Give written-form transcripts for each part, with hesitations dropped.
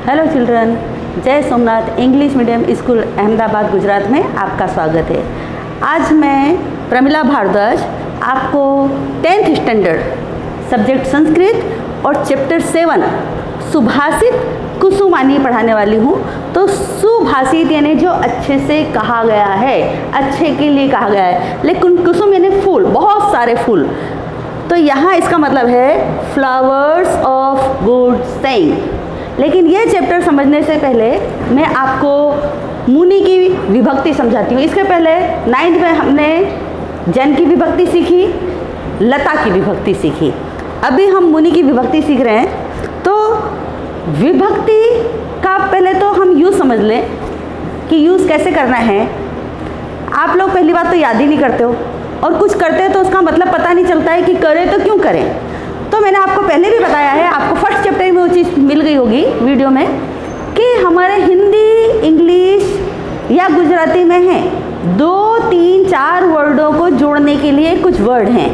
Hello children, जय Somnath English medium school Ahmedabad Gujarat में आपका स्वागत है। आज मैं प्रमिला भारद्वाज आपको 10th स्टैंडर्ड सब्जेक्ट संस्कृत और चैप्टर 7 सुभाषित कुसुमानी पढ़ाने वाली हूँ। तो सुभाषित यानी जो अच्छे से कहा गया है, अच्छे के लिए कहा गया है, लेकिन कुसुम यानी फूल, बहुत सारे फूल। तो यहाँ इसका मतलब है फ्लावर्स ऑफ गुड सेइंग। लेकिन ये चैप्टर समझने से पहले मैं आपको मुनि की विभक्ति समझाती हूँ। इसके पहले 9th में हमने जन की विभक्ति सीखी, लता की विभक्ति सीखी। अभी हम मुनि की विभक्ति सीख रहे हैं। तो विभक्ति का पहले तो हम यूज़ समझ लें कि यूज़ कैसे करना है। आप लोग पहली बात तो याद ही नहीं करते हो, और कुछ करते हैं तो उसका मतलब पता नहीं चलता है कि करें तो क्यों करें। तो मैंने आपको पहले भी बताया है, आपको फर्स्ट चैप्टर में वो चीज़ मिल गई होगी वीडियो में, कि हमारे हिंदी, इंग्लिश या गुजराती में है 2, 3, 4 वर्डों को जोड़ने के लिए कुछ वर्ड हैं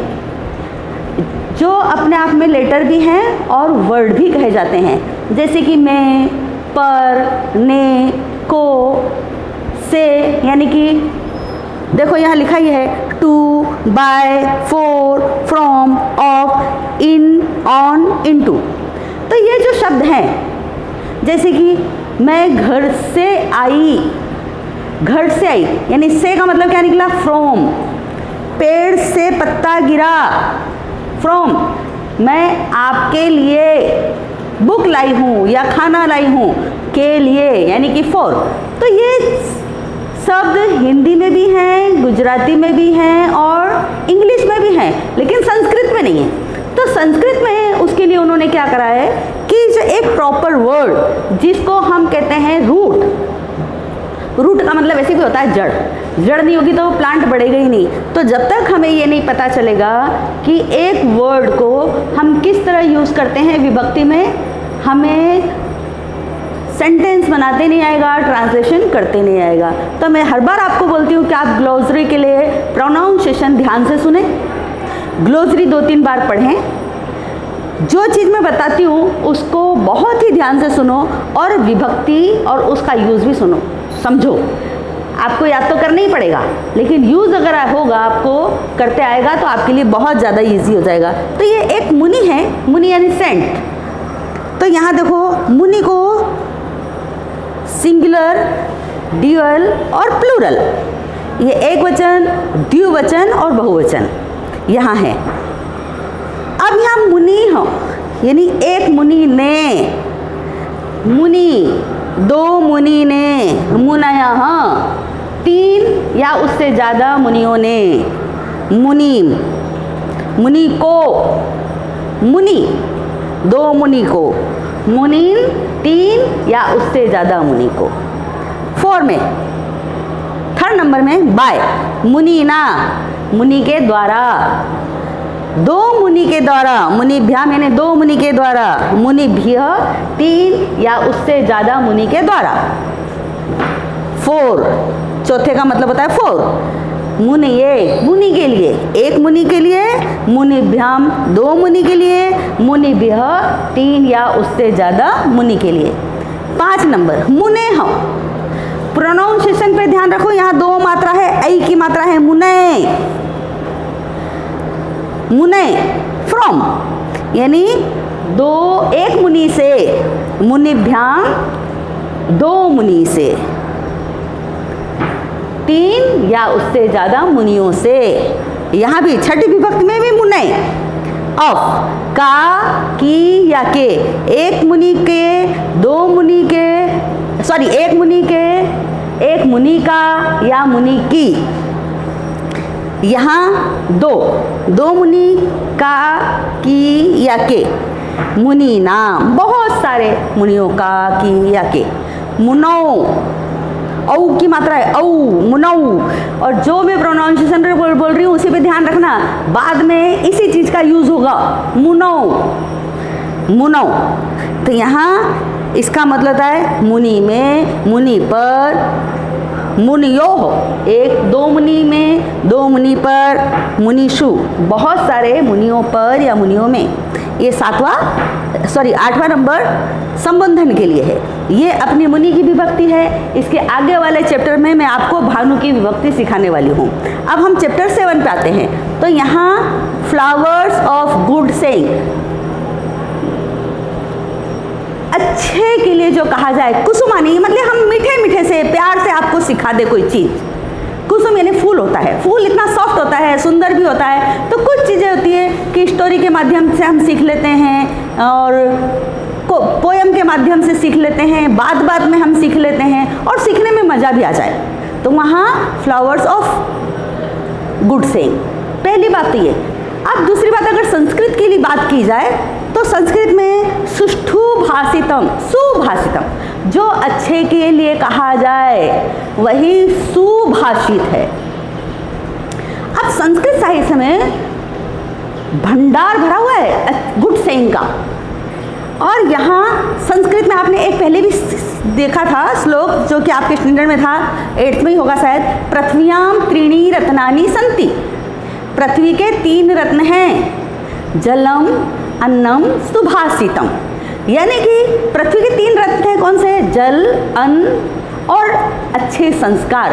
जो अपने आप में लेटर भी हैं और वर्ड भी कहे जाते हैं। जैसे कि मैं, पर, ने, को, से, यानी कि देखो यहाँ लिखा ही है to, by, for, from, of, in, on, into. तो ये जो शब्द हैं, जैसे कि मैं घर से आई, घर से आई यानी से का मतलब क्या निकला? फ्रॉम। पेड़ से पत्ता गिरा, फ्रॉम। मैं आपके लिए बुक लाई हूँ या खाना लाई हूँ, के लिए यानी कि फॉर। तो ये शब्द हिंदी में भी हैं, गुजराती में भी हैं और इंग्लिश में भी हैं, लेकिन संस्कृत में नहीं है। तो संस्कृत में उसके लिए उन्होंने क्या करा है कि जो एक प्रॉपर वर्ड जिसको हम कहते हैं रूट। रूट का मतलब ऐसे भी होता है जड़। जड़ नहीं होगी तो प्लांट बढ़ेगा ही नहीं। तो जब तक हमें ये नहीं पता चलेगा कि एक वर्ड को हम किस तरह यूज़ करते हैं विभक्ति में, हमें सेंटेंस बनाते नहीं आएगा, ट्रांसलेशन करते नहीं आएगा। तो मैं हर बार आपको बोलती हूँ कि आप ग्लोसरी के लिए प्रोनाउंसिएशन ध्यान से सुने, ग्लोसरी 2-3 बार पढ़ें। जो चीज़ मैं बताती हूँ उसको बहुत ही ध्यान से सुनो और विभक्ति और उसका यूज़ भी सुनो, समझो। आपको याद तो करना ही पड़ेगा, लेकिन यूज़ अगर होगा, आपको करते आएगा तो आपके लिए बहुत ज़्यादा ईजी हो जाएगा। तो ये एक मुनि है, मुनि यानी सेंट। तो यहाँ देखो मुनि को सिंगुलर, ड्यूअल और प्लूरल, ये एक वचन, द्विवचन और बहुवचन यहाँ है। अब यहाँ मुनि हो यानी एक मुनि ने, मुनि, 2 मुनि ने, मुनयः 3 या उससे ज़्यादा मुनियों ने, मुनि, मुनि को, मुनि 2 मुनि को, मुनीन 3 या उससे ज़्यादा मुनि को। 4 में, 3rd नंबर में बाय, मुनीना, मुनि के द्वारा, 2 मुनि के द्वारा, मुनिभ्याम यानी 2 मुनि के द्वारा, मुनिभ्यः 3 या उससे ज़्यादा मुनि के द्वारा। 4, चौथे का मतलब होता है 4। मुनिये, मुनि के लिए, 1 मुनि के लिए, मुनिभ्याम 2 मुनि के लिए, मुनिभ्यः 3 या उससे ज़्यादा मुनि के लिए। 5 नंबर मुनेह। प्रोनाउंसिएशन पे ध्यान रखो, यहाँ 2 मात्रा है, ऐ की मात्रा है, मुने। मुने फ्रॉम यानी 1 मुनि से, मुनिभ्याम 2 मुनि से, 3 या उससे ज़्यादा मुनियों से। यहाँ भी छठी विभक्ति में भी मुने, ऑफ, का, की या के, 1 मुनि के, 2 मुनि के, सॉरी 1 मुनि के, 1 मुनि का या मुनि की। यहाँ 2 मुनि का, की या के, मुनि नाम, बहुत सारे मुनियों का, की या के। मुनौ, औ की मात्रा है, औ, मुनौ। और जो मैं प्रोनाउंसिएशन बोल रही हूँ उसी पे ध्यान रखना, बाद में इसी चीज़ का यूज़ होगा, मुनौ, मुनौ। तो यहाँ इसका मतलब होता है मुनि में, मुनि पर, मुनियो, 1-2 मुनि में, 2 मुनि पर, मुनिषु, बहुत सारे मुनियों पर या मुनियों में। ये 8वां नंबर संबोधन के लिए है। ये अपनी मुनि की विभक्ति है। इसके आगे वाले चैप्टर में मैं आपको भानु की विभक्ति सिखाने वाली हूँ। अब हम चैप्टर 7 पे आते हैं। तो यहाँ फ्लावर्स ऑफ गुड सेइंग, अच्छे के लिए जो कहा जाए, कुसुमानी मतलब हम मीठे मीठे से प्यार से आपको सिखा दे कोई चीज़। कुसुम यानी फूल होता है, फूल इतना सॉफ्ट होता है, सुंदर भी होता है। तो कुछ चीज़ें होती है कि स्टोरी के माध्यम से हम सीख लेते हैं और पोयम के माध्यम से सीख लेते हैं, बात बात में हम सीख लेते हैं और सीखने में मज़ा भी आ जाए। तो वहाँ फ्लावर्स ऑफ गुड सेइंग, पहली बात तो ये। अब दूसरी बात, अगर संस्कृत के लिए बात की जाए तो संस्कृत में सुष्ठु भाषितम, सुभाषितम, जो अच्छे के लिए कहा जाए वही सुभाषित है। अब संस्कृत साहित्य में भंडार भरा हुआ है गुड सेइंग का। और यहाँ संस्कृत में आपने एक पहले भी देखा था श्लोक, जो कि आपके स्टैंडर्ड में था, 8th में ही होगा शायद। पृथ्व्याम त्रीणि रत्नानि सन्ति, पृथ्वी के 3 रत्न हैं, जलम अन्नम सुभाषितम। यानी कि पृथ्वी के 3 रत्न हैं, कौन से? जल, अन्न और अच्छे संस्कार।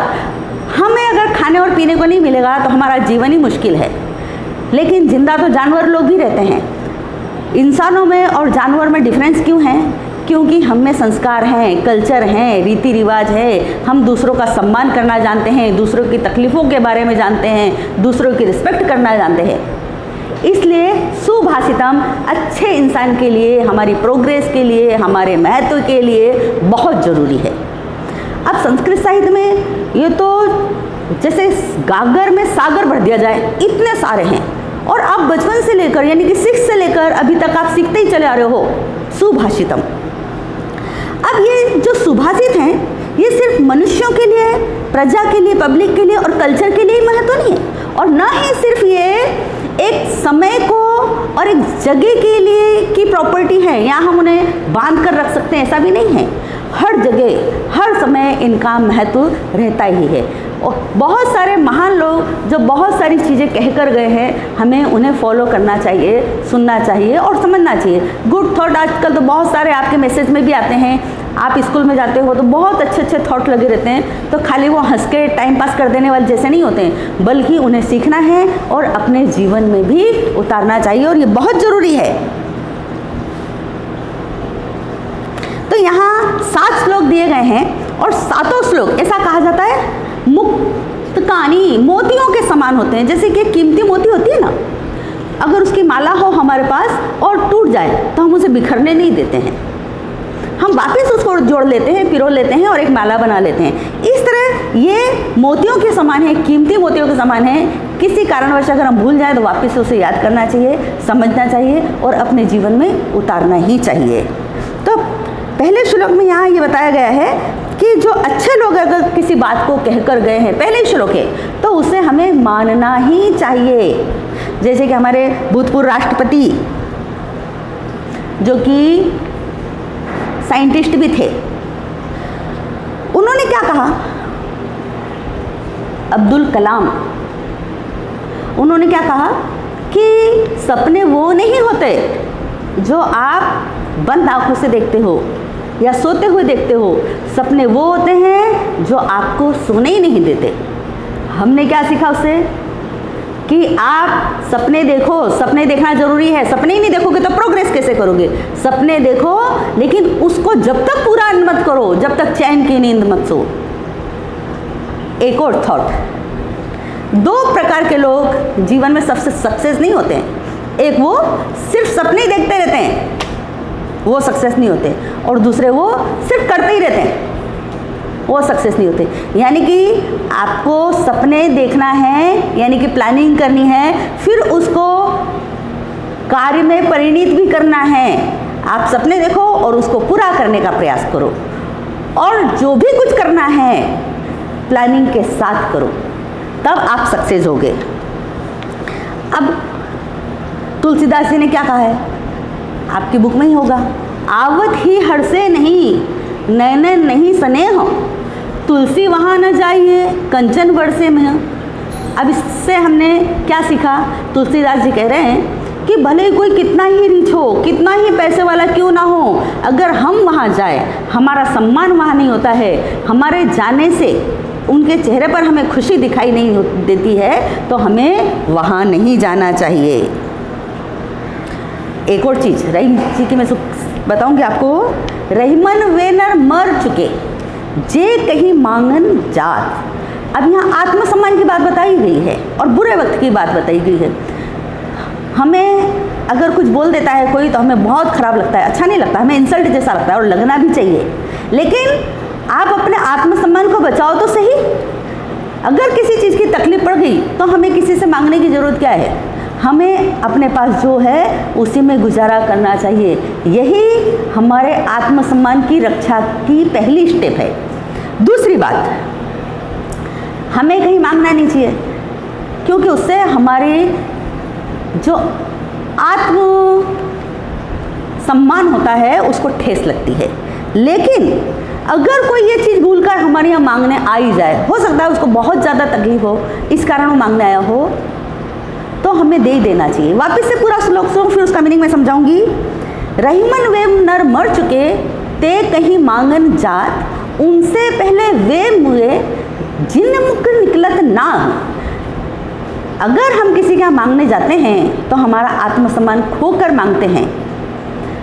हमें अगर खाने और पीने को नहीं मिलेगा तो हमारा जीवन ही मुश्किल है। लेकिन जिंदा तो जानवर लोग भी रहते हैं। इंसानों में और जानवर में डिफरेंस क्यों है? क्योंकि हम में संस्कार हैं, कल्चर हैं, रीति रिवाज है। हम दूसरों का सम्मान करना जानते हैं, दूसरों की तकलीफ़ों के बारे में जानते हैं, दूसरों की रिस्पेक्ट करना जानते हैं। इसलिए सुभाषितम अच्छे इंसान के लिए, हमारी प्रोग्रेस के लिए, हमारे महत्व के लिए बहुत ज़रूरी है। अब संस्कृत साहित्य में ये तो जैसे गागर में सागर भर दिया जाए, इतने सारे हैं। और आप बचपन से लेकर यानी कि 6 से लेकर अभी तक आप सीखते ही चले आ रहे हो सुभाषितम। अब ये जो सुभाषित हैं, ये सिर्फ मनुष्यों के लिए, प्रजा के लिए, पब्लिक के लिए और कल्चर के लिए महत्व नहीं है। और ना ही सिर्फ ये एक समय को और एक जगह के लिए की प्रॉपर्टी है, यहाँ हम उन्हें बांध कर रख सकते हैं, ऐसा भी नहीं है। हर जगह हर समय इनका महत्व रहता ही है। और बहुत सारे महान लोग जो बहुत सारी चीज़ें कह कर गए हैं, हमें उन्हें फॉलो करना चाहिए, सुनना चाहिए और समझना चाहिए। गुड थॉट आजकल तो बहुत सारे आपके मैसेज में भी आते हैं। आप स्कूल में जाते हो तो बहुत अच्छे अच्छे थॉट लगे रहते हैं। तो खाली वो हंस के टाइम पास कर देने वाले जैसे नहीं होते हैं, बल्कि उन्हें सीखना है और अपने जीवन में भी उतारना चाहिए, और ये बहुत ज़रूरी है। तो यहाँ 7 श्लोक दिए गए हैं और 7 श्लोक ऐसा कहा जाता है मुक्तकानी, मोतियों के समान होते हैं। जैसे कि कीमती मोती होती है ना, अगर उसकी माला हो हमारे पास और टूट जाए तो हम उसे बिखरने नहीं देते हैं, हम वापस उसको जोड़ लेते हैं, पिरो लेते हैं और एक माला बना लेते हैं। इस तरह ये मोतियों के समान है, कीमती मोतियों के समान है। किसी कारणवश अगर हम भूल जाएं तो वापस उसे याद करना चाहिए, समझना चाहिए और अपने जीवन में उतारना ही चाहिए। तो पहले श्लोक में यहाँ ये बताया गया है कि जो अच्छे लोग अगर किसी बात को कहकर गए हैं, पहले श्लोक है, तो उसे हमें मानना ही चाहिए। जैसे कि हमारे भूतपूर्व राष्ट्रपति जो कि साइंटिस्ट भी थे, उन्होंने क्या कहा? अब्दुल कलाम, उन्होंने क्या कहा कि सपने वो नहीं होते जो आप बंद आंखों से देखते हो या सोते हुए देखते हो, सपने वो होते हैं जो आपको सोने ही नहीं देते। हमने क्या सीखा उससे कि आप सपने देखो, सपने देखना जरूरी है। सपने ही नहीं देखोगे तो प्रोग्रेस कैसे करोगे? सपने देखो, लेकिन उसको जब तक पूरा मत करो जब तक चैन की नींद मत सो। एक और थॉट, 2 प्रकार के लोग जीवन में सबसे सक्सेस नहीं होते हैं। एक वो सिर्फ सपने देखते रहते हैं, वो सक्सेस नहीं होते, और दूसरे वो सिर्फ करते ही रहते हैं, वो सक्सेस नहीं होते। यानी कि आपको सपने देखना है, यानी कि प्लानिंग करनी है, फिर उसको कार्य में परिणित भी करना है। आप सपने देखो और उसको पूरा करने का प्रयास करो, और जो भी कुछ करना है प्लानिंग के साथ करो, तब आप सक्सेस होगे। अब तुलसीदास जी ने क्या कहा है, आपकी बुक में ही होगा, आवत ही हर्षे नहीं, नैनन नहीं स्नेह, तुलसी वहाँ न जाइए, कंचन बरसे में। अब इससे हमने क्या सीखा? तुलसीदास जी कह रहे हैं कि भले ही कोई कितना ही रिच हो, कितना ही पैसे वाला क्यों ना हो, अगर हम वहाँ जाए, हमारा सम्मान वहाँ नहीं होता है, हमारे जाने से उनके चेहरे पर हमें खुशी दिखाई नहीं देती है, तो हमें वहाँ नहीं जाना चाहिए। एक और चीज़ रहीम जी की मैं बताऊंगी आपको। रहीमन वेनर मर चुके जे कहीं मांगन जात। अब यहाँ आत्मसम्मान की बात बताई गई है और बुरे वक्त की बात बताई गई है। हमें अगर कुछ बोल देता है कोई तो हमें बहुत ख़राब लगता है, अच्छा नहीं लगता, हमें इंसल्ट जैसा लगता है और लगना भी चाहिए। लेकिन आप अपने आत्मसम्मान को बचाओ तो सही। अगर किसी चीज़ की तकलीफ पड़ गई तो हमें किसी से मांगने की ज़रूरत क्या है? हमें अपने पास जो है उसी में गुजारा करना चाहिए। यही हमारे आत्मसम्मान की रक्षा की पहली स्टेप है। दूसरी बात, हमें कहीं मांगना नहीं चाहिए, क्योंकि उससे हमारे जो आत्म सम्मान होता है उसको ठेस लगती है। लेकिन अगर कोई ये चीज़ भूलकर हमारे यहाँ मांगने आ ही जाए, हो सकता है उसको बहुत ज़्यादा तकलीफ हो, इस कारण वो मांगने आया हो, तो हमें दे देना चाहिए। वापस से पूरा श्लोक सुनो, फिर उसका मीनिंग मैं समझाऊंगी। रहीमन वे नर मर चुके ते कहीं मांगन जात, उनसे पहले वे मुए जिन मुख निकलत ना। अगर हम किसी के यहाँ मांगने जाते हैं तो हमारा आत्मसम्मान खोकर मांगते हैं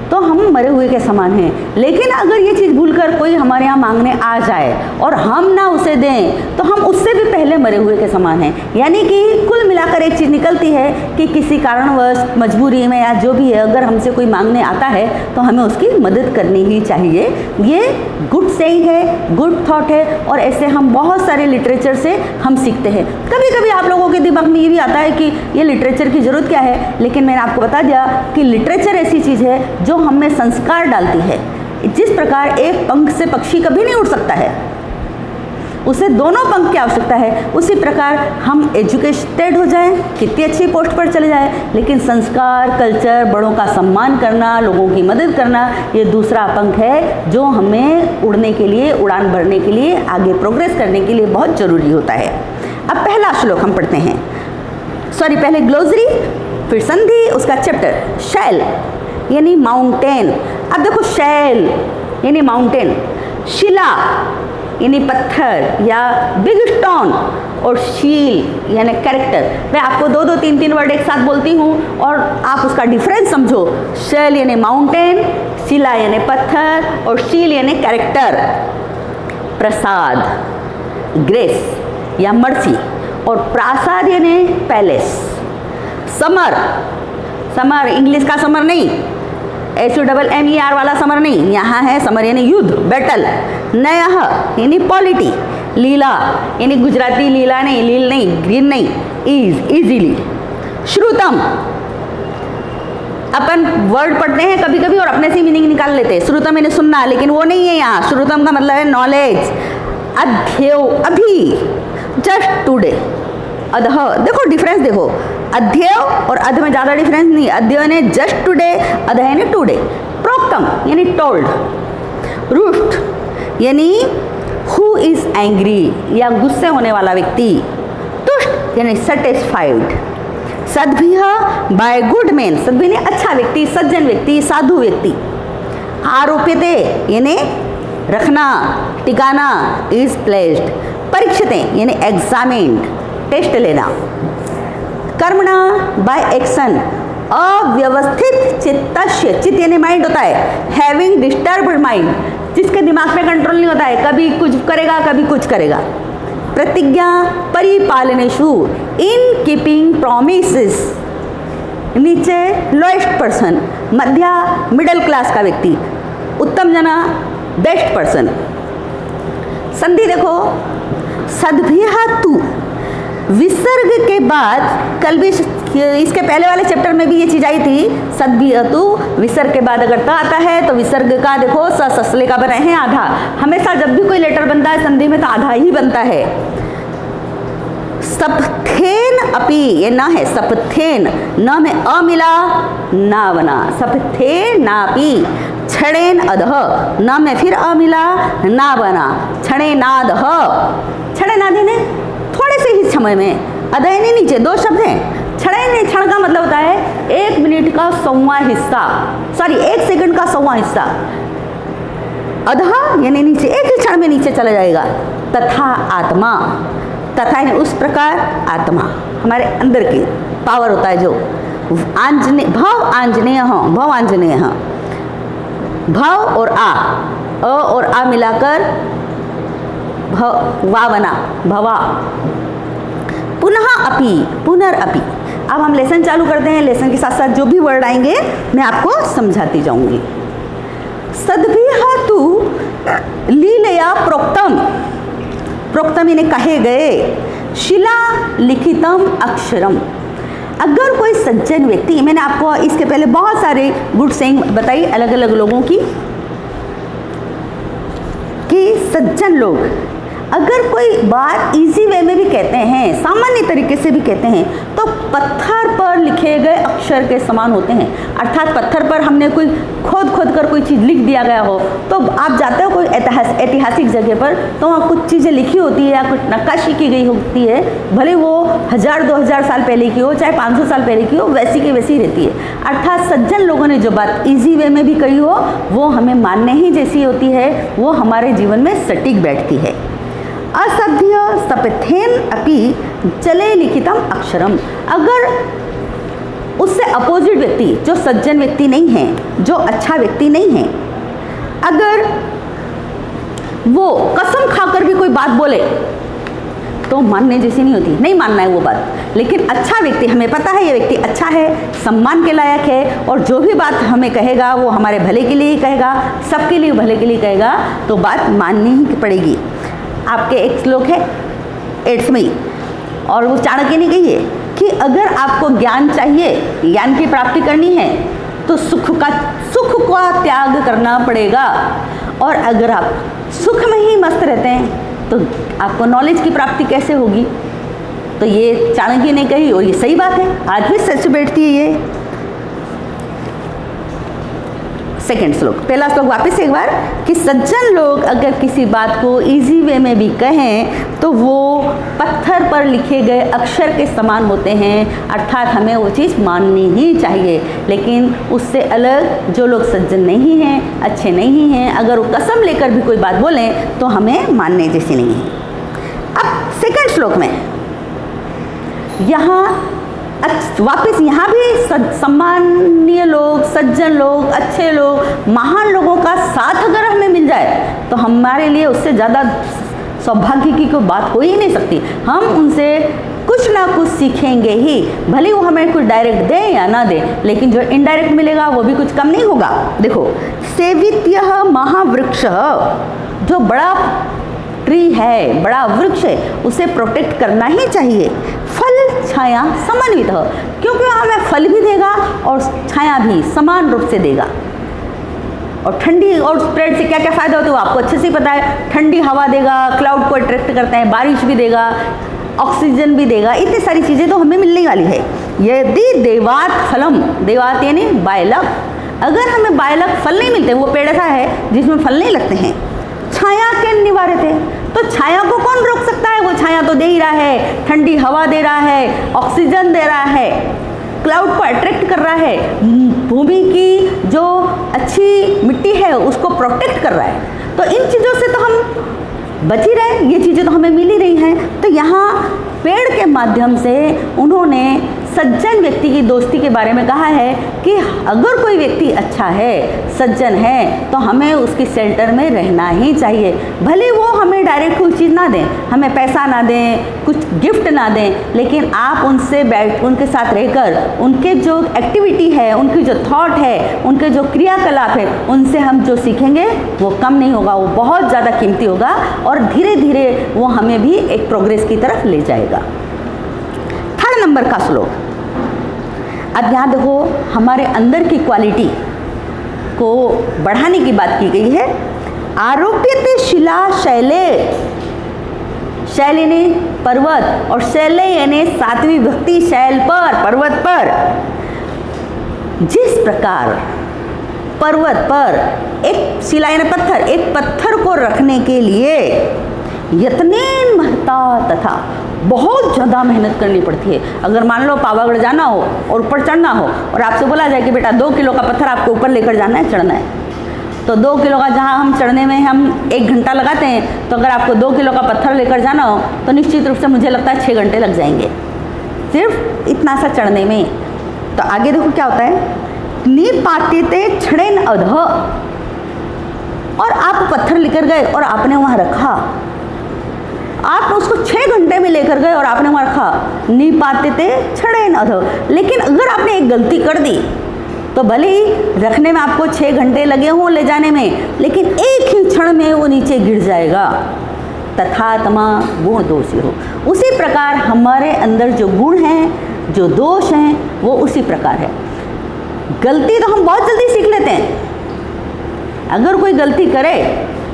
तो हम मरे हुए के समान हैं। लेकिन अगर ये चीज़ भूलकर कोई हमारे यहाँ मांगने आ जाए और हम ना उसे दें तो हम उससे भी पहले मरे हुए के समान हैं। यानी कि कुल मिलाकर एक चीज़ निकलती है कि किसी कारणवश, मजबूरी में या जो भी है, अगर हमसे कोई मांगने आता है तो हमें उसकी मदद करनी ही चाहिए। ये गुड सेइंग है, गुड थॉट है, और ऐसे हम बहुत सारे लिटरेचर से हम सीखते हैं। कभी कभी आप लोगों के दिमाग में ये भी आता है कि ये लिटरेचर की ज़रूरत क्या है, लेकिन मैंने आपको बता दिया कि लिटरेचर ऐसी चीज़ है जो हमें संस्कार डालती है। जिस प्रकार एक पंख से पक्षी कभी नहीं उड़ सकता है, उसे दोनों पंख की आवश्यकता है, उसी प्रकार हम एजुकेटेड हो जाएं, कितनी अच्छी पोस्ट पर चले जाएं, लेकिन संस्कार, कल्चर, बड़ों का सम्मान करना, लोगों की मदद करना, ये दूसरा पंख है जो हमें उड़ने के लिए, उड़ान भरने के लिए, आगे प्रोग्रेस करने के लिए बहुत ज़रूरी होता है। अब पहला श्लोक हम पढ़ते हैं, पहले ग्लोसरी, फिर संधि, उसका चैप्टर। शैल यानी माउंटेन। अब देखो, शैल यानी माउंटेन, शिला यानी पत्थर या बिग स्टोन, और शील यानी कैरेक्टर। मैं आपको दो तीन वर्ड एक साथ बोलती हूँ और आप उसका डिफरेंस समझो। शैल यानी माउंटेन, शिला यानी पत्थर, और शील यानी कैरेक्टर। प्रसाद ग्रेस या मर्सी, और प्रासाद यानी पैलेस। समर, समर इंग्लिश का समर नहीं, SUMMER वाला समर नहीं, यहाँ है समर यानी युद्ध, बैटल। नयः यानी पॉलिटी। लीला यानी गुजराती लीला नहीं, लील नहीं, ग्रीन नहीं, इजीली। श्रुतम, अपन वर्ड पढ़ते हैं कभी कभी और अपने से मीनिंग निकाल लेते हैं। श्रुतम यानी सुनना, लेकिन वो नहीं है यहाँ। श्रुतम का मतलब है नॉलेज। अध्येव, अभी, जस्ट टुडे। अधः, देखो डिफरेंस देखो, अध्यय और अध में ज़्यादा डिफरेंस नहीं। अध्यय ने जस्ट टुडे, अधय ने टुडे। प्रोक्तम यानी टोल्ड। रुष्ट यानी हु इज एंग्री या गुस्से होने वाला व्यक्ति। तुष्ट यानी सेटिस्फाइड। सद्भिः बाय गुड मैन, सद्भिः ने अच्छा व्यक्ति, सज्जन व्यक्ति, साधु व्यक्ति। आरोप्यते यानी रखना, टिकाना, इज प्लेस्ड। परीक्षते यानी एग्जामिन्ड, टेस्ट लेना। कर्मणा बाय एक्शन, अव्यवस्थित चित्तस्य, चित्त यानी माइंड होता है, हैविंग डिस्टर्ब्ड माइंड, जिसके दिमाग में कंट्रोल नहीं होता है, कभी कुछ करेगा कभी कुछ करेगा। प्रतिज्ञा परिपालनेषु, इन कीपिंग प्रोमिसेस। नीचे लोएस्ट पर्सन, मध्या मिडिल क्लास का व्यक्ति, उत्तम जना बेस्ट पर्सन। संधि देखो, सद्भिः तु, विसर्ग के बाद, कल भी इसके पहले वाले चैप्टर में भी ये चीज़ आई थी, सद्भिः तु, विसर्ग के बाद अगर त आता है तो विसर्ग का देखो ससले का बनाए हैं आधा। हमेशा जब भी कोई लेटर बनता है संधि में तो आधा ही बनता है। सपथेन अपि, ये ना है, सपथेन, न में अ मिला, ना बना, सपथे नापि। क्षणेन अधः, न में फिर अ मिला, ना बना, क्षणेनादः। क्षणेनादि ने थोड़े से ही समय में, अधय ने नीचे, दो शब्द हैं। क्षण, क्षण का मतलब होता है 1 मिनट का 100वां हिस्सा, सॉरी 1 सेकंड का 100वां हिस्सा, अधः यानी नीचे, एक ही क्षण में नीचे चला जाएगा। तथा आत्मा, तथा यानी उस प्रकार आत्मा, हमारे अंदर की पावर होता है जो आंजनेय, भव आंजनेय, भव आंजनेय, भव और और आ मिलाकर वा बना, भवा। पुनः अपि, पुनरअपि। अब हम लेसन चालू करते हैं, लेसन के साथ साथ जो भी वर्ड आएंगे मैं आपको समझाती जाऊंगी। सद्भिः तु लीलया प्रोक्तम, प्रोक्तम इन्हें कहे गए, शिला लिखितम अक्षरम। अगर कोई सज्जन व्यक्ति, मैंने आपको इसके पहले बहुत सारे गुड सेइंग बताई अलग अलग लोगों की, कि सज्जन लोग अगर कोई बात इजी वे में भी कहते हैं, सामान्य तरीके से भी कहते हैं, तो पत्थर पर लिखे गए अक्षर के समान होते हैं। अर्थात पत्थर पर हमने कोई खोद कर कोई चीज़ लिख दिया गया हो, तो आप जाते हो कोई ऐतिहासिक जगह पर, तो वहाँ कुछ चीज़ें लिखी होती है या कुछ नक्काशी की गई होती है, भले वो 1000-2000 साल पहले की हो, चाहे 500 साल पहले की हो, वैसी की वैसी रहती है। अर्थात सज्जन लोगों ने जो बात इजी वे में भी कही हो, वो हमें मानने ही जैसी होती है, वो हमारे जीवन में सटीक बैठती है। असभ्य सपथेन अपि चले लिखितम अक्षरम। अगर उससे अपोजिट व्यक्ति, जो सज्जन व्यक्ति नहीं है, जो अच्छा व्यक्ति नहीं है, अगर वो कसम खाकर भी कोई बात बोले तो मानने जैसी नहीं होती, नहीं मानना है वो बात। लेकिन अच्छा व्यक्ति, हमें पता है ये व्यक्ति अच्छा है, सम्मान के लायक है, और जो भी बात हमें कहेगा वो हमारे भले के लिए ही कहेगा, सबके लिए भले के लिए कहेगा, तो बात माननी ही पड़ेगी। आपके एक श्लोक है 8वीं, और वो चाणक्य ने कही है कि अगर आपको ज्ञान चाहिए, ज्ञान की प्राप्ति करनी है, तो सुख का त्याग करना पड़ेगा। और अगर आप सुख में ही मस्त रहते हैं तो आपको नॉलेज की प्राप्ति कैसे होगी? तो ये चाणक्य ने कही, और ये सही बात है, आज भी सच बैठती है ये। सेकेंड श्लोक, पहला श्लोक वापस एक बार, कि सज्जन लोग अगर किसी बात को इजी वे में भी कहें तो वो पत्थर पर लिखे गए अक्षर के समान होते हैं। अर्थात हमें वो चीज़ माननी ही चाहिए। लेकिन उससे अलग जो लोग सज्जन नहीं हैं, अच्छे नहीं हैं, अगर वो कसम लेकर भी कोई बात बोलें तो हमें मानने जैसी नहीं है। अब सेकेंड श्लोक में यहाँ वापिस यहाँ भी सम्मानीय लोग, सज्जन लोग, अच्छे लोग, महान लोगों का साथ अगर हमें मिल जाए तो हमारे लिए उससे ज़्यादा सौभाग्य की कोई बात हो ही नहीं सकती। हम उनसे कुछ ना कुछ सीखेंगे ही, भले वो हमें कुछ डायरेक्ट दे या ना दे, लेकिन जो इनडायरेक्ट मिलेगा वो भी कुछ कम नहीं होगा। देखो, सेवित्यः महावृक्ष, जो बड़ा ट्री है, बड़ा वृक्ष है, उसे प्रोटेक्ट करना ही चाहिए। फल छाया समन्वित, क्योंकि हमें फल भी देगा और छाया भी समान रूप से देगा। और ठंडी और स्प्रेड से क्या क्या फ़ायदा होता है वो आपको अच्छे से पता है। ठंडी हवा देगा, क्लाउड को अट्रैक्ट करता है, बारिश भी देगा, ऑक्सीजन भी देगा, इतनी सारी चीज़ें तो हमें मिलने वाली है। यदि देवात फलम, देवात यानी बायलक, अगर हमें बायलक फल नहीं मिलते, वो पेड़ ऐसा है जिसमें फल नहीं लगते हैं, छाया के निवारित है, तो छाया को कौन रोक सकता है? वो छाया तो दे ही रहा है, ठंडी हवा दे रहा है, ऑक्सीजन दे रहा है, क्लाउड को अट्रैक्ट कर रहा है, भूमि की जो अच्छी मिट्टी है उसको प्रोटेक्ट कर रहा है। तो इन चीज़ों से तो हम बच ही रहे, ये चीज़ें तो हमें मिल ही रही हैं। तो यहाँ पेड़ के माध्यम से उन्होंने सज्जन व्यक्ति की दोस्ती के बारे में कहा है कि अगर कोई व्यक्ति अच्छा है, सज्जन है, तो हमें उसकी शेल्टर में रहना ही चाहिए। भले वो हमें डायरेक्ट कोई चीज़ ना दें, हमें पैसा ना दें, कुछ गिफ्ट ना दें, लेकिन आप उनसे उनके साथ रहकर उनके जो एक्टिविटी है, उनकी जो थॉट है, उनके जो क्रियाकलाप है, उनसे हम जो सीखेंगे वो कम नहीं होगा, वो बहुत ज़्यादा कीमती होगा और धीरे धीरे वो हमें भी एक प्रोग्रेस की तरफ ले जाएगा। थर्ड नंबर का श्लोक, अब यहाँ देखो हमारे अंदर की क्वालिटी को बढ़ाने की बात की गई है। आरोप्यते शिला शैले, शैल यानी पर्वत और शैले यानी सातवीं विभक्ति, शैल पर, पर्वत पर। जिस प्रकार पर्वत पर एक शिला यानी पत्थर, एक पत्थर को रखने के लिए यत्नेन महता तथा बहुत ज़्यादा मेहनत करनी पड़ती है। अगर मान लो पावागढ़ जाना हो और ऊपर चढ़ना हो और आपसे बोला जाए कि बेटा 2 किलो का पत्थर आपको ऊपर लेकर जाना है, चढ़ना है, तो 2 किलो का जहाँ हम चढ़ने में हम 1 घंटा लगाते हैं, तो अगर आपको 2 किलो का पत्थर लेकर जाना हो तो निश्चित रूप से मुझे लगता है 6 घंटे लग जाएंगे सिर्फ इतना सा चढ़ने में। तो आगे देखो क्या होता है, निपातिते क्षणेन अधः, और आप पत्थर लेकर गए और आपने वहाँ रखा, आप उसको 6 घंटे में लेकर गए और आपने वहाँ रखा, निपातिते क्षणेन अधः। लेकिन अगर आपने एक गलती कर दी तो भले ही रखने में आपको 6 घंटे लगे हों ले जाने में, लेकिन एक ही क्षण में वो नीचे गिर जाएगा। तथात्मा गुण दोषी हो, उसी प्रकार हमारे अंदर जो गुण हैं, जो दोष हैं, वो उसी प्रकार है। गलती तो हम बहुत जल्दी सीख लेते हैं। अगर कोई गलती करे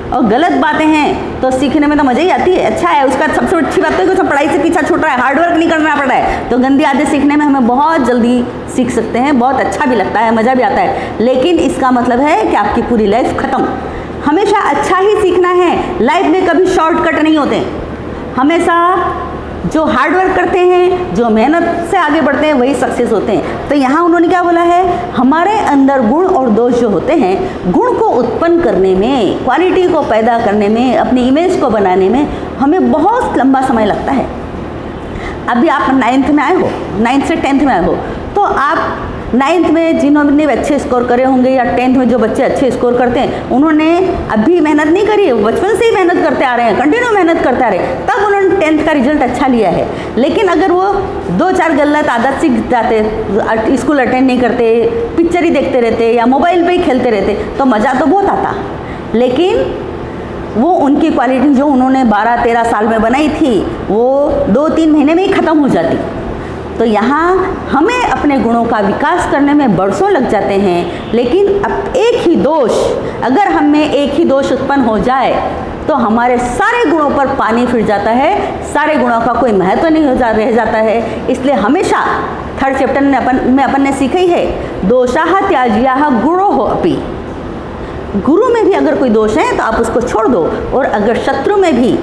और गलत बातें हैं तो सीखने में तो मज़ा ही आती है, अच्छा है। उसका सबसे अच्छी बात है कि उसमें पढ़ाई से पीछा छूट रहा है, हार्डवर्क नहीं करना पड़ रहा है, तो गंदी आदतें सीखने में हमें बहुत जल्दी सीख सकते हैं, बहुत अच्छा भी लगता है, मज़ा भी आता है। लेकिन इसका मतलब है कि आपकी पूरी लाइफ ख़त्म। हमेशा अच्छा ही सीखना है, लाइफ में कभी शॉर्टकट नहीं होते। हमेशा जो हार्ड वर्क करते हैं, जो मेहनत से आगे बढ़ते हैं, वही सक्सेस होते हैं। तो यहाँ उन्होंने क्या बोला है, हमारे अंदर गुण और दोष जो होते हैं, गुण को उत्पन्न करने में, क्वालिटी को पैदा करने में, अपनी इमेज को बनाने में हमें बहुत लंबा समय लगता है। अभी आप 9th में आए हो, 9th से 10th में आए हो, तो आप 9th में जिन्होंने अच्छे स्कोर करे होंगे या 10th में जो बच्चे अच्छे स्कोर करते हैं, उन्होंने अभी मेहनत नहीं करी है, बचपन से ही मेहनत करते आ रहे हैं, कंटिन्यू मेहनत करते आ रहे हैं, तब उन्होंने 10th का रिजल्ट अच्छा लिया है। लेकिन अगर वो 2-4 गलत आदत सीख जाते, स्कूल अटेंड नहीं करते, पिक्चर ही देखते रहते या मोबाइल पर ही खेलते रहते, तो मज़ा तो बहुत आता, लेकिन वो उनकी क्वालिटी जो उन्होंने 12-13 साल में बनाई थी, वो 2-3 महीने में ही ख़त्म हो जाती। तो यहाँ हमें अपने गुणों का विकास करने में बरसों लग जाते हैं, लेकिन अब एक ही दोष, अगर हम में एक ही दोष उत्पन्न हो जाए तो हमारे सारे गुणों पर पानी फिर जाता है, सारे गुणों का कोई महत्व नहीं रह जाता है। इसलिए हमेशा 3rd चैप्टर में अपन ने सीखा ही है, दोषाः त्याज्याः गुणोः अपि। गुरु में भी अगर कोई दोष है तो आप उसको छोड़ दो, और अगर शत्रु में भी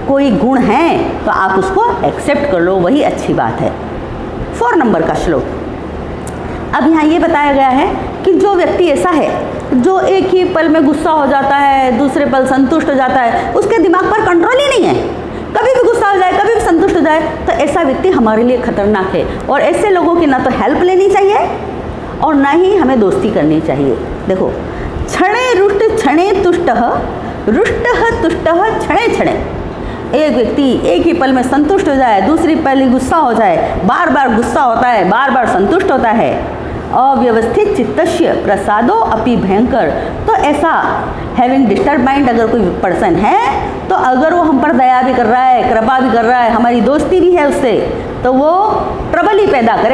कोई गुण है तो आप उसको एक्सेप्ट कर लो, वही अच्छी बात है। 4 नंबर का श्लोक। अब यहाँ ये बताया गया है कि जो व्यक्ति ऐसा है जो एक ही पल में गुस्सा हो जाता है, दूसरे पल संतुष्ट हो जाता है, उसके दिमाग पर कंट्रोल ही नहीं है, कभी भी गुस्सा हो जाए, कभी भी संतुष्ट हो जाए, तो ऐसा व्यक्ति हमारे लिए खतरनाक है। और ऐसे लोगों की ना तो हेल्प लेनी चाहिए और ना ही हमें दोस्ती करनी चाहिए। देखो, क्षणे रुष्ट क्षणे तुष्टः, रुष्टः तुष्टः क्षणे क्षणे। एक व्यक्ति एक ही पल में संतुष्ट हो जाए, दूसरी पल ही गुस्सा हो जाए, बार बार गुस्सा होता है, बार बार संतुष्ट होता है, अव्यवस्थित चित्तस्य प्रसादो अपि भयंकर। तो ऐसा हैविंग डिस्टर्ब माइंड अगर कोई पर्सन है, तो अगर वो हम पर दया भी कर रहा है, कृपा भी कर रहा है, हमारी दोस्ती भी है उससे, तो वो ट्रबल ही पैदा करेगा।